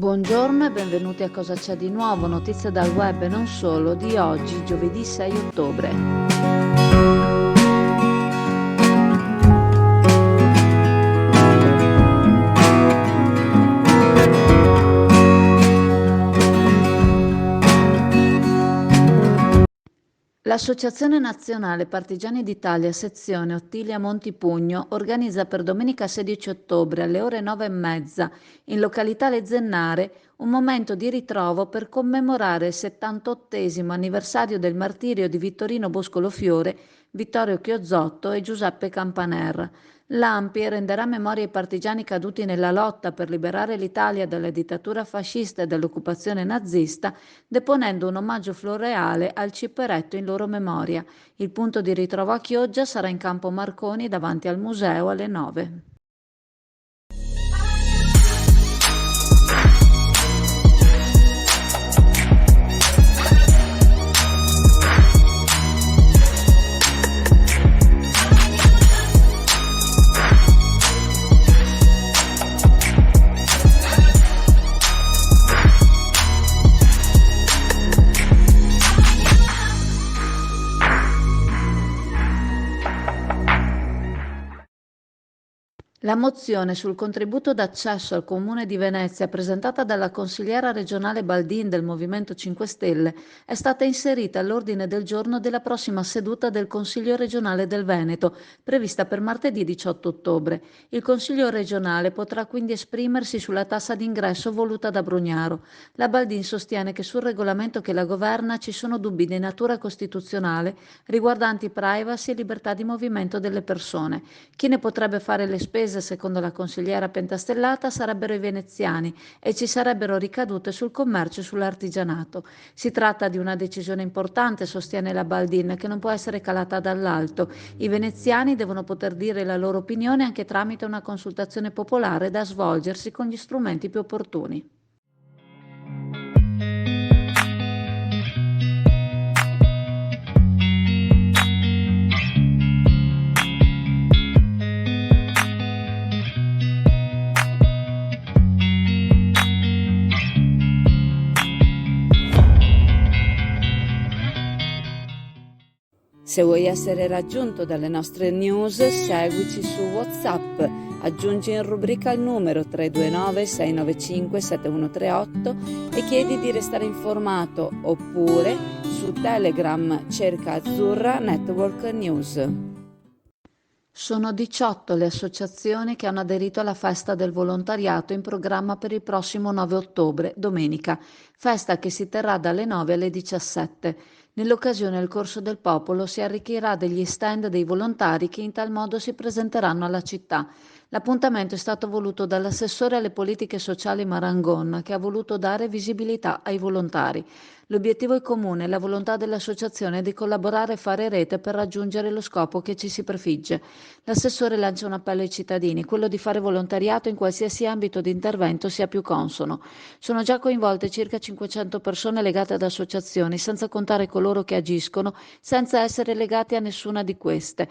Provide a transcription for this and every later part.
Buongiorno e benvenuti a Cosa c'è di nuovo, notizie dal web e non solo, di oggi, giovedì 6 ottobre. L'Associazione Nazionale Partigiani d'Italia, sezione Ottilia Montipugno, organizza per domenica 16 ottobre alle ore 9:30 in località Le Zennare un momento di ritrovo per commemorare il 78° anniversario del martirio di Vittorino Boscolo Fiore, Vittorio Chiozzotto e Giuseppe Campaner. L'ANPI renderà memoria ai partigiani caduti nella lotta per liberare l'Italia dalla dittatura fascista e dall'occupazione nazista, deponendo un omaggio floreale al ciperetto in loro memoria. Il punto di ritrovo a Chioggia sarà in Campo Marconi davanti al museo alle 9. La mozione sul contributo d'accesso al Comune di Venezia, presentata dalla consigliera regionale Baldin del Movimento 5 Stelle, è stata inserita all'ordine del giorno della prossima seduta del Consiglio regionale del Veneto, prevista per martedì 18 ottobre. Il Consiglio regionale potrà quindi esprimersi sulla tassa d'ingresso voluta da Brugnaro. La Baldin sostiene che sul regolamento che la governa ci sono dubbi di natura costituzionale riguardanti privacy e libertà di movimento delle persone. Chi ne potrebbe fare le spese, secondo la consigliera pentastellata, sarebbero i veneziani e ci sarebbero ricadute sul commercio e sull'artigianato. Si tratta di una decisione importante, sostiene la Baldin, che non può essere calata dall'alto. I veneziani devono poter dire la loro opinione anche tramite una consultazione popolare da svolgersi con gli strumenti più opportuni. Se vuoi essere raggiunto dalle nostre news, seguici su WhatsApp, aggiungi in rubrica il numero 329 695 7138 e chiedi di restare informato, oppure su Telegram cerca Azzurra Network News. Sono 18 le associazioni che hanno aderito alla festa del volontariato in programma per il prossimo 9 ottobre, domenica, festa che si terrà dalle 9 alle 17. Nell'occasione il Corso del Popolo si arricchirà degli stand dei volontari che in tal modo si presenteranno alla città. L'appuntamento è stato voluto dall'assessore alle politiche sociali Marangon, che ha voluto dare visibilità ai volontari. L'obiettivo è comune, la volontà dell'associazione è di collaborare e fare rete per raggiungere lo scopo che ci si prefigge. L'assessore lancia un appello ai cittadini, quello di fare volontariato in qualsiasi ambito di intervento sia più consono. Sono già coinvolte circa 500 persone legate ad associazioni, senza contare coloro che agiscono senza essere legati a nessuna di queste.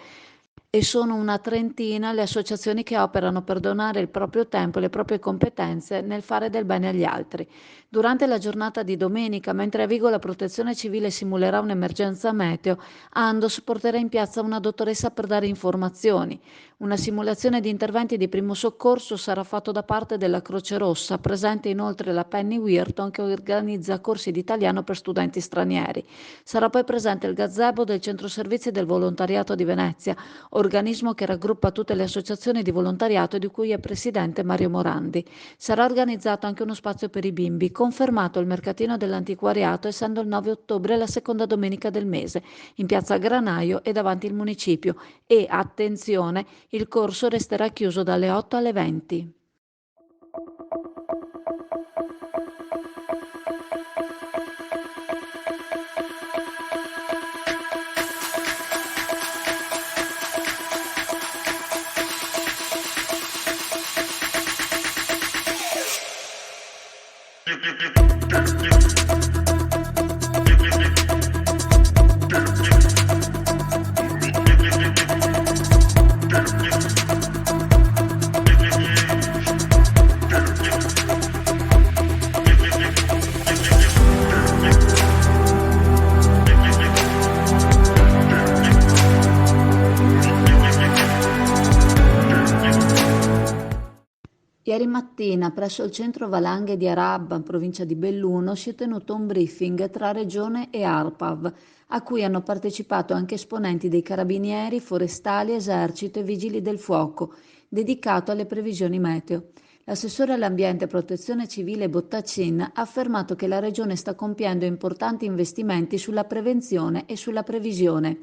E sono una trentina le associazioni che operano per donare il proprio tempo e le proprie competenze nel fare del bene agli altri. Durante la giornata di domenica, mentre a Vigo la Protezione Civile simulerà un'emergenza meteo, Andos porterà in piazza una dottoressa per dare informazioni. Una simulazione di interventi di primo soccorso sarà fatta da parte della Croce Rossa, presente inoltre la Penny Weirton che organizza corsi di italiano per studenti stranieri. Sarà poi presente il gazebo del Centro Servizi del Volontariato di Venezia, organismo che raggruppa tutte le associazioni di volontariato di cui è presidente Mario Morandi. Sarà organizzato anche uno spazio per i bimbi, confermato il mercatino dell'antiquariato essendo il 9 ottobre la seconda domenica del mese, in piazza Granaio e davanti il municipio e, attenzione, il corso resterà chiuso dalle 8 alle 20. mattina presso il centro Valanghe di Arabba, in provincia di Belluno, si è tenuto un briefing tra Regione e ARPAV, a cui hanno partecipato anche esponenti dei Carabinieri, Forestali, Esercito e Vigili del Fuoco, dedicato alle previsioni meteo. L'assessore all'ambiente e protezione civile Bottacin ha affermato che la Regione sta compiendo importanti investimenti sulla prevenzione e sulla previsione.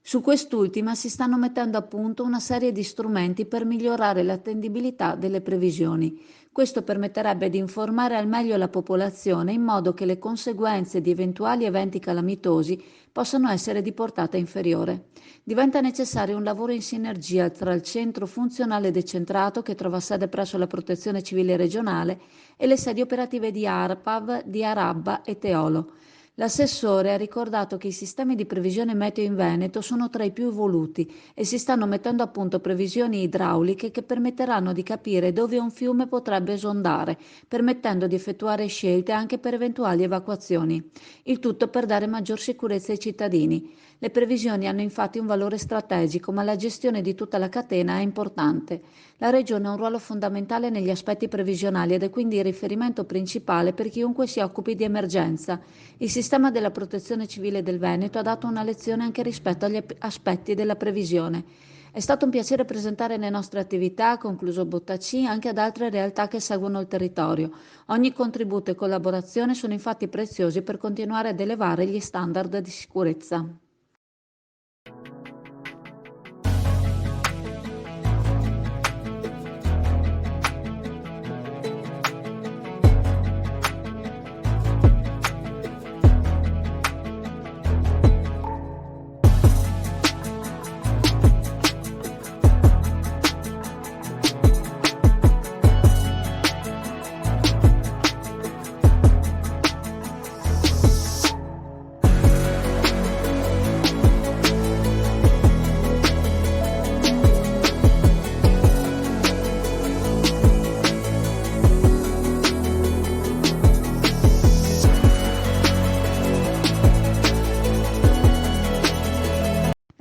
Su quest'ultima si stanno mettendo a punto una serie di strumenti per migliorare l'attendibilità delle previsioni. Questo permetterebbe di informare al meglio la popolazione in modo che le conseguenze di eventuali eventi calamitosi possano essere di portata inferiore. Diventa necessario un lavoro in sinergia tra il centro funzionale decentrato che trova sede presso la Protezione Civile regionale e le sedi operative di ARPAV, di Arabba e Teolo. L'assessore ha ricordato che i sistemi di previsione meteo in Veneto sono tra i più evoluti e si stanno mettendo a punto previsioni idrauliche che permetteranno di capire dove un fiume potrebbe esondare, permettendo di effettuare scelte anche per eventuali evacuazioni. Il tutto per dare maggior sicurezza ai cittadini. Le previsioni hanno infatti un valore strategico, ma la gestione di tutta la catena è importante. La Regione ha un ruolo fondamentale negli aspetti previsionali ed è quindi il riferimento principale per chiunque si occupi di emergenza. Il sistema della Protezione Civile del Veneto ha dato una lezione anche rispetto agli aspetti della previsione. È stato un piacere presentare le nostre attività, concluso Bottacci, anche ad altre realtà che seguono il territorio. Ogni contributo e collaborazione sono infatti preziosi per continuare ad elevare gli standard di sicurezza.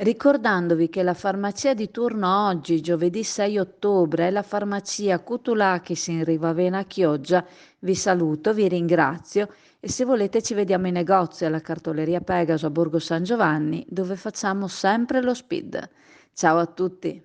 Ricordandovi che la farmacia di turno oggi, giovedì 6 ottobre, è la farmacia Kutulakis in Rivavena Chioggia. Vi saluto, vi ringrazio e se volete ci vediamo in negozio alla cartoleria Pegaso a Borgo San Giovanni, dove facciamo sempre lo speed. Ciao a tutti!